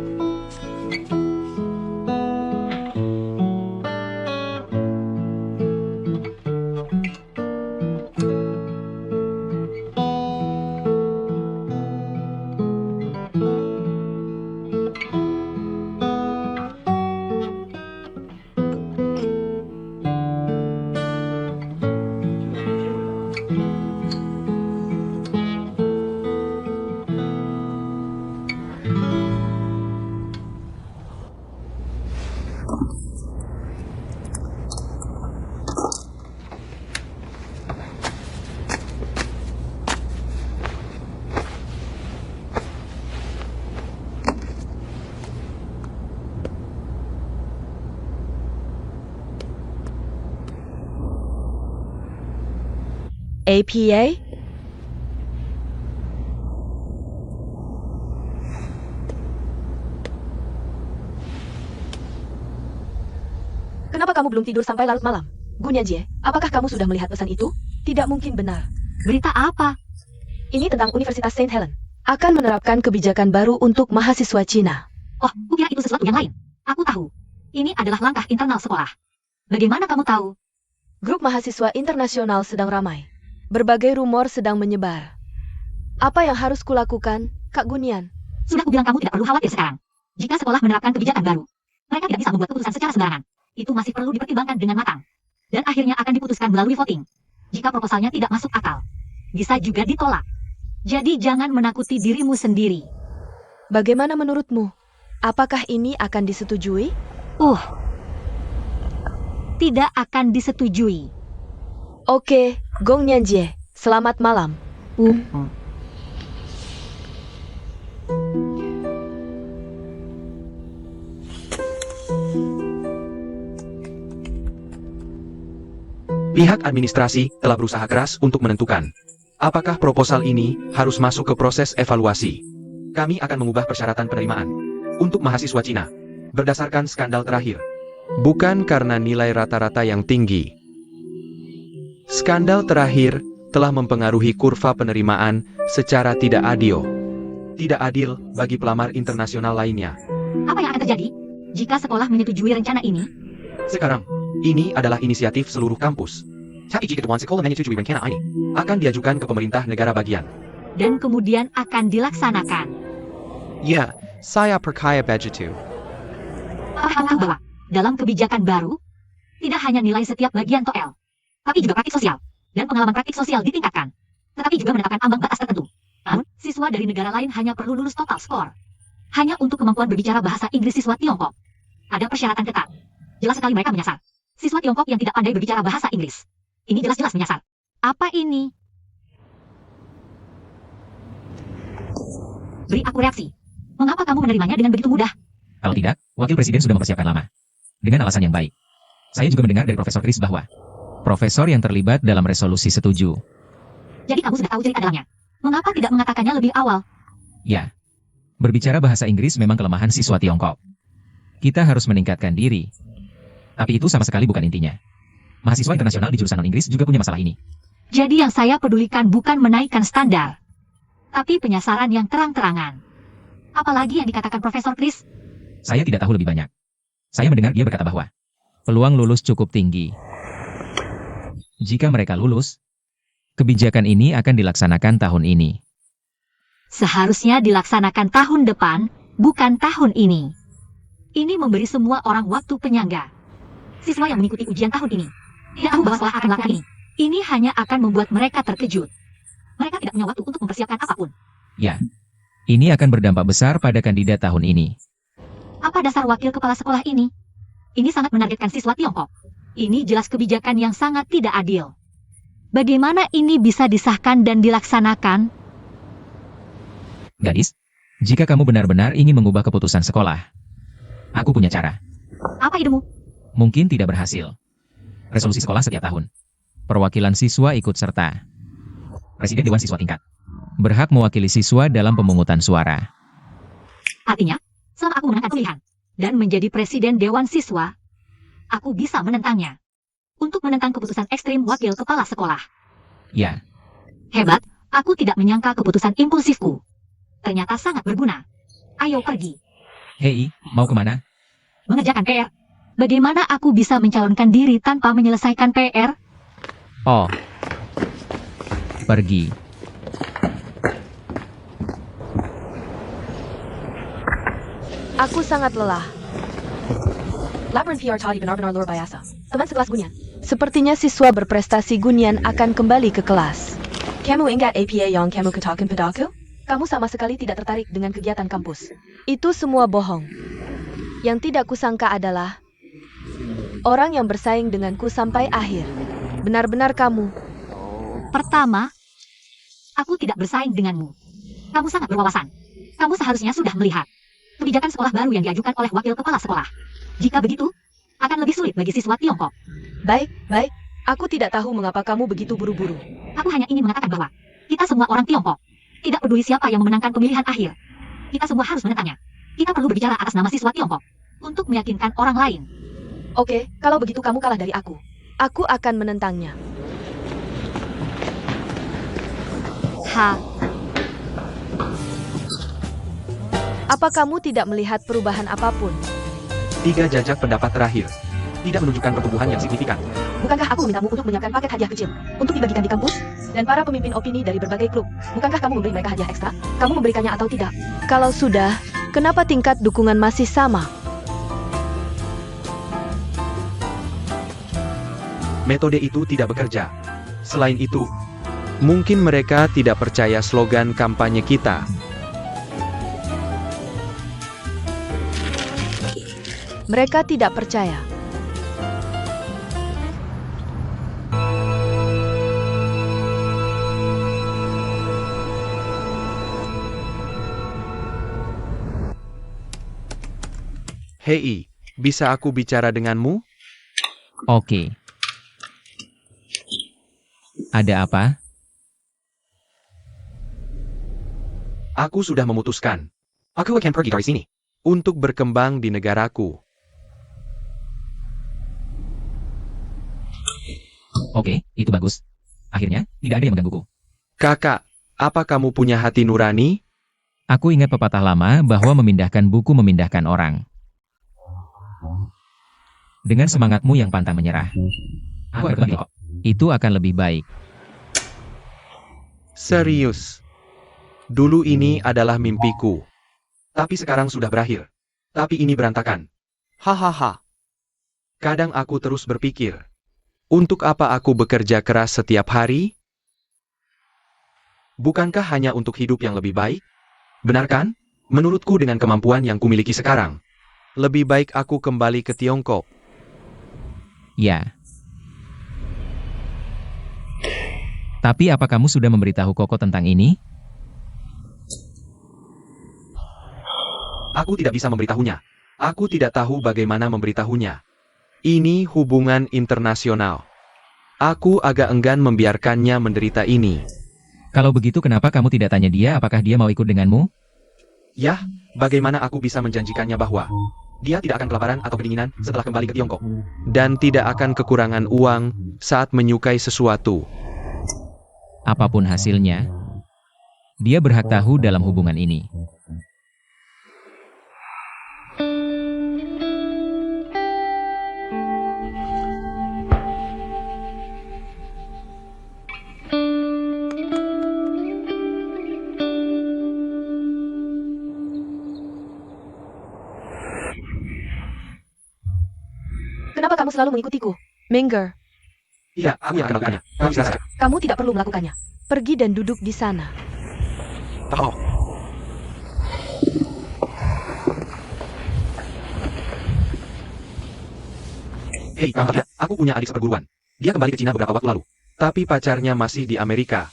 APA? Kenapa kamu belum tidur sampai larut malam? Gunyanjie, apakah kamu sudah melihat pesan itu? Tidak mungkin benar. Berita apa? Ini tentang Universitas Saint Helen. Akan menerapkan kebijakan baru untuk mahasiswa Cina. Oh, kukira itu sesuatu yang lain. Aku tahu. Ini adalah langkah internal sekolah. Bagaimana kamu tahu? Grup mahasiswa internasional sedang ramai. Berbagai rumor sedang menyebar. Apa yang harus kulakukan, Kak Gunian? Sudah kubilang kamu tidak perlu khawatir sekarang. Jika sekolah menerapkan kebijakan baru, mereka tidak bisa membuat keputusan secara sembarangan. Itu masih perlu dipertimbangkan dengan matang. Dan akhirnya akan diputuskan melalui voting. Jika proposalnya tidak masuk akal, bisa juga ditolak. Jadi jangan menakuti dirimu sendiri. Bagaimana menurutmu? Apakah ini akan disetujui? Tidak akan disetujui. Oke, Gong Nyanjie, selamat malam. Pihak administrasi telah berusaha keras untuk menentukan apakah proposal ini harus masuk ke proses evaluasi. Kami akan mengubah persyaratan penerimaan untuk mahasiswa Cina berdasarkan skandal terakhir. Bukan karena nilai rata-rata yang tinggi. Skandal terakhir telah mempengaruhi kurva penerimaan secara tidak adil. Tidak adil bagi pelamar internasional lainnya. Apa yang akan terjadi jika sekolah menyetujui rencana ini? Sekarang, ini adalah inisiatif seluruh kampus. Tapi jika sekolah menyetujui rencana ini, akan diajukan ke pemerintah negara bagian. Dan kemudian akan dilaksanakan. Ya, saya percaya begitu. Apakah kamu tahu bahwa dalam kebijakan baru, tidak hanya nilai setiap bagian TOEL, tapi juga praktik sosial, dan pengalaman praktik sosial ditingkatkan, tetapi juga menetapkan ambang batas tertentu. Namun, siswa dari negara lain hanya perlu lulus total skor. Hanya untuk kemampuan berbicara bahasa Inggris siswa Tiongkok. Ada persyaratan ketat. Jelas sekali mereka menyasar siswa Tiongkok yang tidak pandai berbicara bahasa Inggris. Ini jelas-jelas menyasar. Apa ini? Beri aku reaksi. Mengapa kamu menerimanya dengan begitu mudah? Kalau tidak, Wakil Presiden sudah mempersiapkan lama. Dengan alasan yang baik. Saya juga mendengar dari Profesor Chris bahwa profesor yang terlibat dalam resolusi setuju. Jadi kamu sudah tahu cerita dalamnya. Mengapa tidak mengatakannya lebih awal? Ya, berbicara bahasa Inggris memang kelemahan siswa Tiongkok. Kita harus meningkatkan diri. Tapi itu sama sekali bukan intinya. Mahasiswa internasional di jurusan non-Inggris juga punya masalah ini. Jadi yang saya pedulikan bukan menaikkan standar, tapi penyasaran yang terang-terangan. Apalagi yang dikatakan Profesor Chris? Saya tidak tahu lebih banyak. Saya mendengar dia berkata bahwa peluang lulus cukup tinggi. Jika mereka lulus, kebijakan ini akan dilaksanakan tahun ini. Seharusnya dilaksanakan tahun depan, bukan tahun ini. Ini memberi semua orang waktu penyangga. Siswa yang mengikuti ujian tahun ini tidak tahu bahwa sekolah akan melakukan ini. Ini hanya akan membuat mereka terkejut. Mereka tidak punya waktu untuk mempersiapkan apapun. Ya, ini akan berdampak besar pada kandidat tahun ini. Apa dasar wakil kepala sekolah ini? Ini sangat menargetkan siswa Tiongkok. Ini jelas kebijakan yang sangat tidak adil. Bagaimana ini bisa disahkan dan dilaksanakan? Gadis, jika kamu benar-benar ingin mengubah keputusan sekolah, aku punya cara. Apa idemu? Mungkin tidak berhasil. Resolusi sekolah setiap tahun. Perwakilan siswa ikut serta. Presiden Dewan Siswa Tingkat berhak mewakili siswa dalam pemungutan suara. Artinya, selama aku memenangkan pemilihan dan menjadi presiden Dewan Siswa, aku bisa menentangnya. Untuk menentang keputusan ekstrim wakil kepala sekolah. Ya, Hebat, aku tidak menyangka keputusan impulsifku. Ternyata sangat berguna. Ayo pergi. hei, mau kemana? Mengerjakan PR. Bagaimana aku bisa mencalonkan diri tanpa menyelesaikan PR? Oh, pergi. Aku sangat lelah. Laporan PR tadi benar-benar luar biasa. Teman sekelas Gunian. Sepertinya siswa berprestasi Gunian akan kembali ke kelas. Kamu ingat APA yang kamu katakan padaku? Kamu sama sekali tidak tertarik dengan kegiatan kampus. Itu semua bohong. Yang tidak kusangka adalah orang yang bersaing denganku sampai akhir. Benar-benar kamu. Pertama, aku tidak bersaing denganmu. Kamu sangat berwawasan. Kamu seharusnya sudah melihat kebijakan sekolah baru yang diajukan oleh wakil kepala sekolah. Jika begitu, akan lebih sulit bagi siswa Tiongkok. Baik. Aku tidak tahu mengapa kamu begitu buru-buru. Aku hanya ingin mengatakan bahwa kita semua orang Tiongkok. Tidak peduli siapa yang memenangkan pemilihan akhir. Kita semua harus menentangnya. Kita perlu berbicara atas nama siswa Tiongkok untuk meyakinkan orang lain. Oke, kalau begitu kamu kalah dari aku. Aku akan menentangnya. Apa kamu tidak melihat perubahan apapun? 3 jajak pendapat terakhir. Tidak menunjukkan pertumbuhan yang signifikan. Bukankah aku memintamu untuk menyiapkan paket hadiah kecil untuk dibagikan di kampus? Dan para pemimpin opini dari berbagai klub, bukankah kamu memberi mereka hadiah ekstra? Kamu memberikannya atau tidak? Kalau sudah, kenapa tingkat dukungan masih sama? Metode itu tidak bekerja. Selain itu, mungkin mereka tidak percaya slogan kampanye kita. Mereka tidak percaya. Hei, bisa aku bicara denganmu? Oke. Ada apa? Aku sudah memutuskan. Aku akan pergi dari sini. Untuk berkembang di negaraku. Oke, itu bagus. Akhirnya, tidak ada yang menggangguku. Kakak, apa kamu punya hati nurani? Aku ingat pepatah lama bahwa memindahkan buku memindahkan orang. Dengan semangatmu yang pantang menyerah, aku akan kembali kok. Itu akan lebih baik. Serius. Dulu ini adalah mimpiku. Tapi sekarang sudah berakhir. Tapi ini berantakan. Hahaha. Kadang aku terus berpikir. Untuk apa aku bekerja keras setiap hari? Bukankah hanya untuk hidup yang lebih baik? Benar kan? Menurutku dengan kemampuan yang kumiliki sekarang. Lebih baik aku kembali ke Tiongkok. Ya. Tapi apa kamu sudah memberitahu Koko tentang ini? Aku tidak bisa memberitahunya. Aku tidak tahu bagaimana memberitahunya. Ini hubungan internasional. Aku agak enggan membiarkannya menderita ini. Kalau begitu kenapa kamu tidak tanya dia apakah dia mau ikut denganmu? Yah, bagaimana aku bisa menjanjikannya bahwa dia tidak akan kelaparan atau kedinginan setelah kembali ke Tiongkok. Dan tidak akan kekurangan uang saat menyukai sesuatu. Apapun hasilnya, dia berhak tahu dalam hubungan ini. Kenapa kamu selalu mengikutiku? Minger, Iya, aku yang akan melakukannya. Kamu bisa saja. kamu tidak perlu melakukannya. Pergi dan duduk di sana. Oh. Hei, kamu lihat, aku punya adik seperguruan. Dia kembali ke Cina beberapa waktu lalu. Tapi pacarnya masih di Amerika.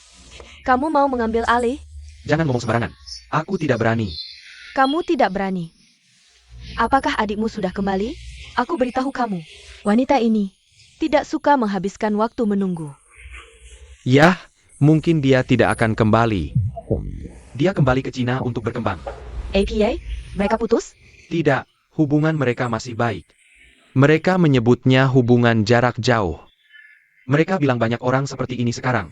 Kamu mau mengambil alih? Jangan ngomong sembarangan. Aku tidak berani. Kamu tidak berani. Apakah adikmu sudah kembali? Aku beritahu kamu, wanita ini tidak suka menghabiskan waktu menunggu. Yah, mungkin dia tidak akan kembali. Dia kembali ke Cina untuk berkembang. APA? Mereka putus? Tidak, hubungan mereka masih baik. Mereka menyebutnya hubungan jarak jauh. Mereka bilang banyak orang seperti ini sekarang.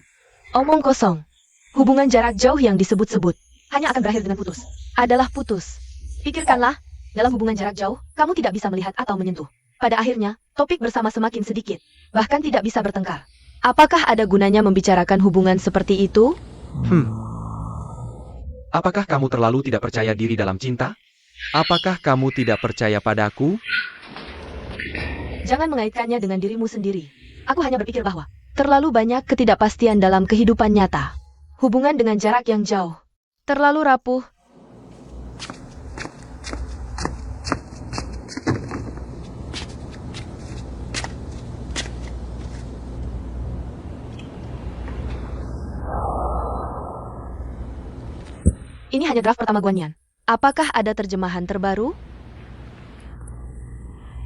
Omong kosong. Hubungan jarak jauh yang disebut-sebut hanya akan berakhir dengan putus. Adalah putus. Pikirkanlah, dalam hubungan jarak jauh, kamu tidak bisa melihat atau menyentuh. Pada akhirnya, topik bersama semakin sedikit, bahkan tidak bisa bertengkar. Apakah ada gunanya membicarakan hubungan seperti itu? Apakah kamu terlalu tidak percaya diri dalam cinta? Apakah kamu tidak percaya padaku? Jangan mengaitkannya dengan dirimu sendiri. Aku hanya berpikir bahwa terlalu banyak ketidakpastian dalam kehidupan nyata. Hubungan dengan jarak yang jauh. Terlalu rapuh. Ini hanya draft pertama Guanyan. Apakah ada terjemahan terbaru?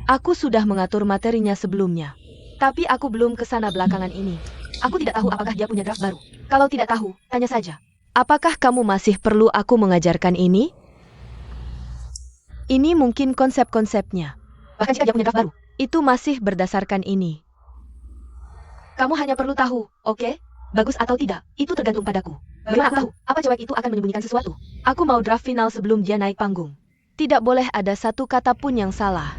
Aku sudah mengatur materinya sebelumnya. Tapi aku belum ke sana belakangan ini. Aku tidak tahu apakah dia punya draft baru. Kalau tidak tahu, tanya saja. Apakah kamu masih perlu aku mengajarkan ini? Ini mungkin konsep-konsepnya. Bahkan jika dia punya draft baru, itu masih berdasarkan ini. Kamu hanya perlu tahu, oke? Bagus atau tidak, itu tergantung padaku. Bagaimana aku tahu, apa cewek itu akan menyembunyikan sesuatu? Aku mau draft final sebelum dia naik panggung. Tidak boleh ada satu kata pun yang salah.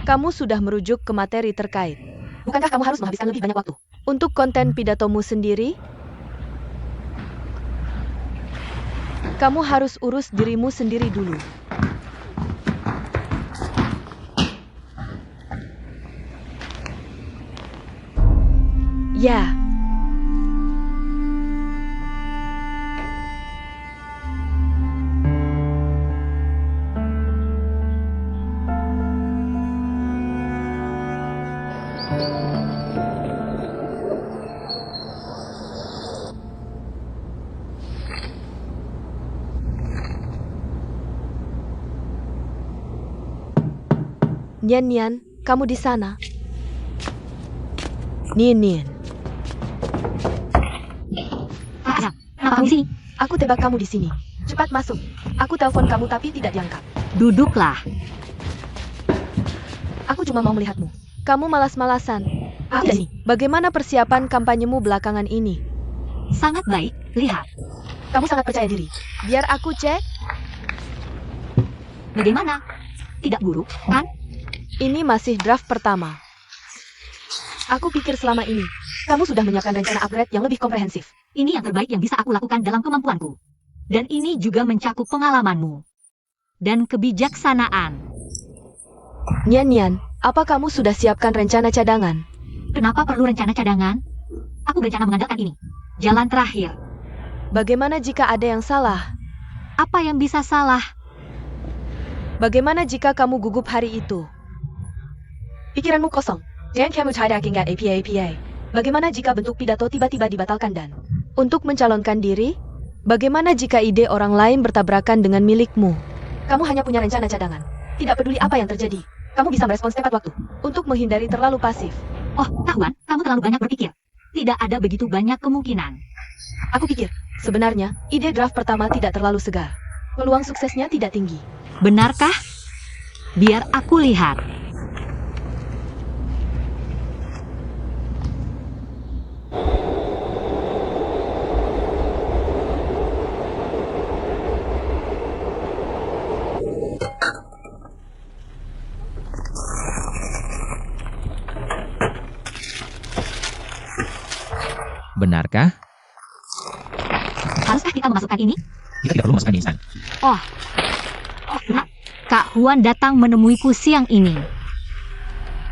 Kamu sudah merujuk ke materi terkait. Bukankah kamu harus menghabiskan lebih banyak waktu untuk konten pidatomu sendiri? Kamu harus urus dirimu sendiri dulu. Ya. Nian, kamu di sana. Nian. Kenapa kamu di sini? Aku tebak kamu di sini. Cepat masuk. Aku telepon kamu tapi tidak diangkat. Duduklah. Aku cuma mau melihatmu. Kamu malas-malasan. Aku di sini. Bagaimana persiapan kampanyemu belakangan ini? Sangat baik, lihat. Kamu sangat percaya diri. Biar aku cek. Bagaimana? Tidak buruk, kan? Ini masih draft pertama. Aku pikir selama ini, kamu sudah menyiapkan rencana upgrade yang lebih komprehensif. Ini yang terbaik yang bisa aku lakukan dalam kemampuanku. Dan ini juga mencakup pengalamanmu. Dan kebijaksanaan. Nian, apa kamu sudah siapkan rencana cadangan? Kenapa perlu rencana cadangan? Aku berencana mengandalkan ini. Jalan terakhir. Bagaimana jika ada yang salah? Apa yang bisa salah? Bagaimana jika kamu gugup hari itu? Pikiranmu kosong. Jangan kamu tidak ingat APA. Bagaimana jika bentuk pidato tiba-tiba dibatalkan dan untuk mencalonkan diri? Bagaimana jika ide orang lain bertabrakan dengan milikmu? Kamu hanya punya rencana cadangan. Tidak peduli apa yang terjadi. Kamu bisa merespons tepat waktu untuk menghindari terlalu pasif. Oh, kawan, kamu terlalu banyak berpikir. Tidak ada begitu banyak kemungkinan. Aku pikir, sebenarnya, ide draft pertama tidak terlalu segar. Peluang suksesnya tidak tinggi. Benarkah? Biar aku lihat. Benarkah? Haruskah kita memasukkan ini? Kita tidak perlu masukkan ini instan. Oh, nah, Kak Huan datang menemuiku siang ini.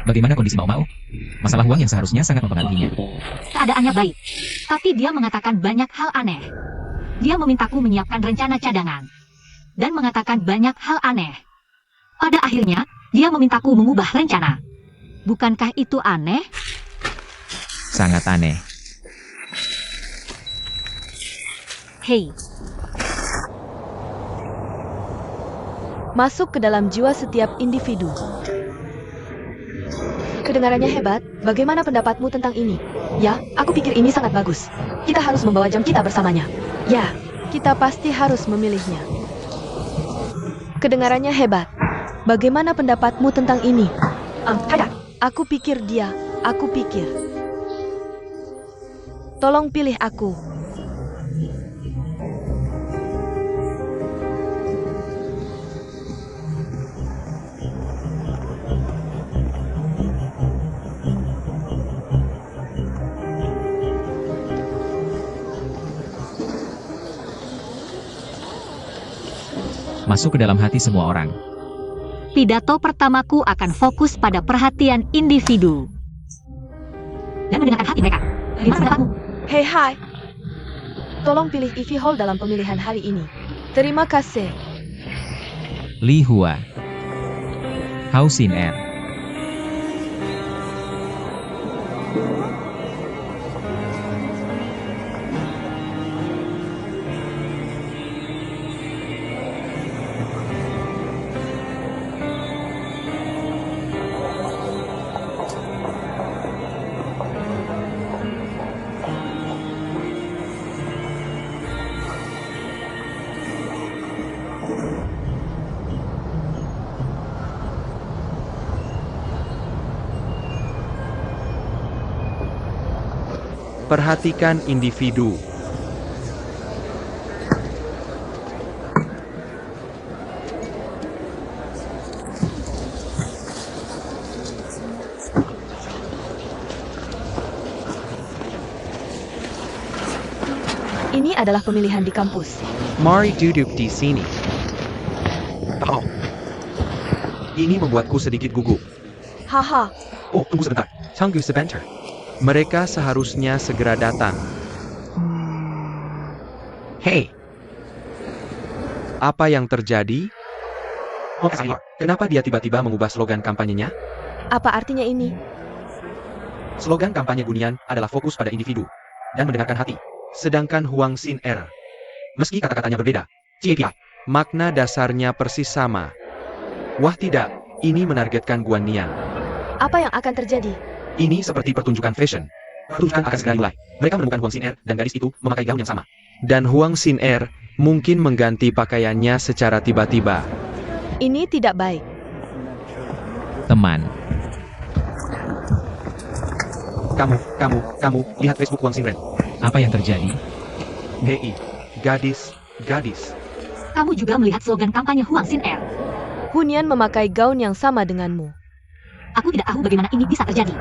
Bagaimana kondisi Mau? Masalah uang yang seharusnya sangat mempengaruhinya. Keadaannya baik, tapi dia mengatakan banyak hal aneh. Dia memintaku menyiapkan rencana cadangan. Dan mengatakan banyak hal aneh. Pada akhirnya, dia memintaku mengubah rencana. Bukankah itu aneh? Sangat aneh. Hei, Masuk ke dalam jiwa setiap individu. Kedengarannya hebat, bagaimana pendapatmu tentang ini? Ya, aku pikir ini sangat bagus. Kita harus membawa jam kita bersamanya. Ya, kita pasti harus memilihnya. Kedengarannya hebat. Bagaimana pendapatmu tentang ini? Tidak. Aku pikir. Tolong pilih aku. Masuk ke dalam hati semua orang. pidato pertamaku akan fokus pada perhatian individu. Dan mendengarkan hati mereka. Bagaimana pendapatmu? Hei hai. Tolong pilih Ivy Hall dalam pemilihan hari ini. Terima kasih. Li Hua. Hao Xin Er. Perhatikan individu. Ini adalah pemilihan di kampus. Mari duduk di sini. Oh. Ini membuatku sedikit gugup. Haha, Oh, tunggu sebentar. Tunggu sebentar. Mereka seharusnya segera datang. Hei. Apa yang terjadi? Oh, saya. Kenapa dia tiba-tiba mengubah slogan kampanyenya? apa artinya ini? Slogan kampanye Gunian adalah fokus pada individu dan mendengarkan hati. Sedangkan Huang Xin Er, meski kata-katanya berbeda, CPI, makna dasarnya persis sama. Wah tidak, ini menargetkan Guan Nian. Apa yang akan terjadi? Ini seperti pertunjukan fashion. Pertunjukan akan segera dimulai. Mereka menemukan Huang Xin Er dan gadis itu memakai gaun yang sama. Dan Huang Xin Er mungkin mengganti pakaiannya secara tiba-tiba. Ini tidak baik. Teman, Kamu, lihat Facebook Huang Xin Ren. apa yang terjadi? Hei, gadis. Kamu juga melihat slogan kampanye Huang Xin Er. Hunian memakai gaun yang sama denganmu. Aku tidak tahu bagaimana ini bisa terjadi.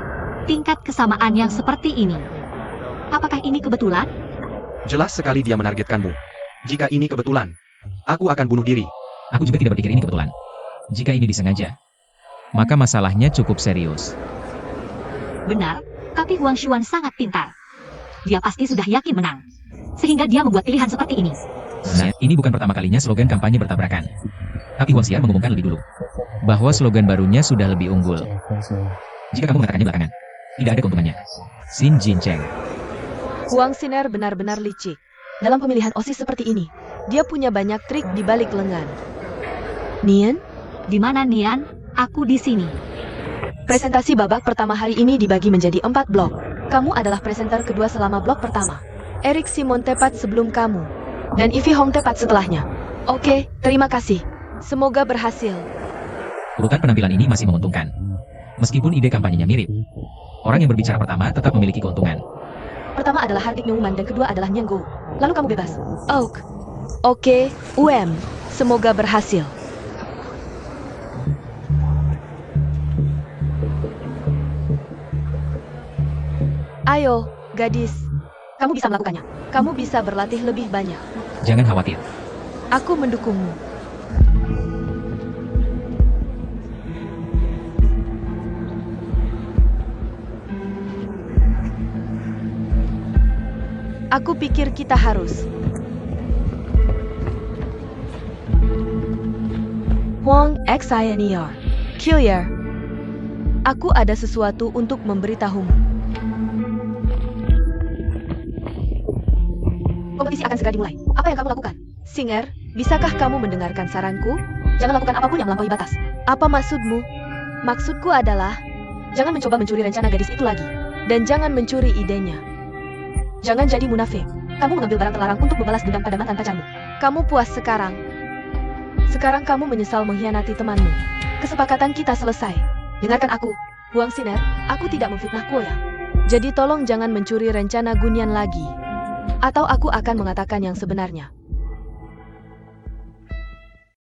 Tingkat kesamaan yang seperti ini. Apakah ini kebetulan? Jelas sekali dia menargetkanmu. Jika ini kebetulan, aku akan bunuh diri. Aku juga tidak berpikir ini kebetulan. Jika ini disengaja, maka masalahnya cukup serius. Benar, tapi Huang Xuan sangat pintar. Dia pasti sudah yakin menang. Sehingga dia membuat pilihan seperti ini. Nah, ini bukan pertama kalinya slogan kampanye bertabrakan. Tapi Huang Xian mengumumkan lebih dulu bahwa slogan barunya sudah lebih unggul. Jika kamu mengatakannya belakangan, tidak ada keuntungannya. Xin Jincheng. Huang Xin Er benar-benar licik. Dalam pemilihan OSIS seperti ini, dia punya banyak trik di balik lengan. Nian, Di mana Nian? Aku di sini. presentasi babak pertama hari ini dibagi menjadi 4 blok. Kamu adalah presenter kedua selama blok pertama. Eric Simon tepat sebelum kamu. Dan Ivy Hong tepat setelahnya. Oke, terima kasih. Semoga berhasil. Urutan penampilan ini masih menguntungkan. Meskipun ide kampanyenya mirip, orang yang berbicara pertama tetap memiliki keuntungan. Pertama adalah Hardik Newman dan kedua adalah Nyenggo. Lalu kamu bebas. Oak. Oke, semoga berhasil. Ayo, gadis. Kamu bisa melakukannya. Kamu bisa berlatih lebih banyak. Jangan khawatir. Aku mendukungmu. Aku pikir kita harus. Huang Xian'er. Killer. Aku ada sesuatu untuk memberitahumu. Kompetisi akan segera dimulai. Apa yang kamu lakukan? Singer, bisakah kamu mendengarkan saranku? Jangan lakukan apapun yang melampaui batas. Apa maksudmu? Maksudku adalah, jangan mencoba mencuri rencana gadis itu lagi. Dan jangan mencuri idenya. Jangan jadi munafik. Kamu mengambil barang terlarang untuk membalas dendam pada mantan pacarmu. Kamu puas sekarang. Sekarang kamu menyesal mengkhianati temanmu. Kesepakatan kita selesai. Dengarkan aku, Huang Xin Er, aku tidak memfitnah Koya. Jadi tolong jangan mencuri rencana Gunian lagi. Atau aku akan mengatakan yang sebenarnya.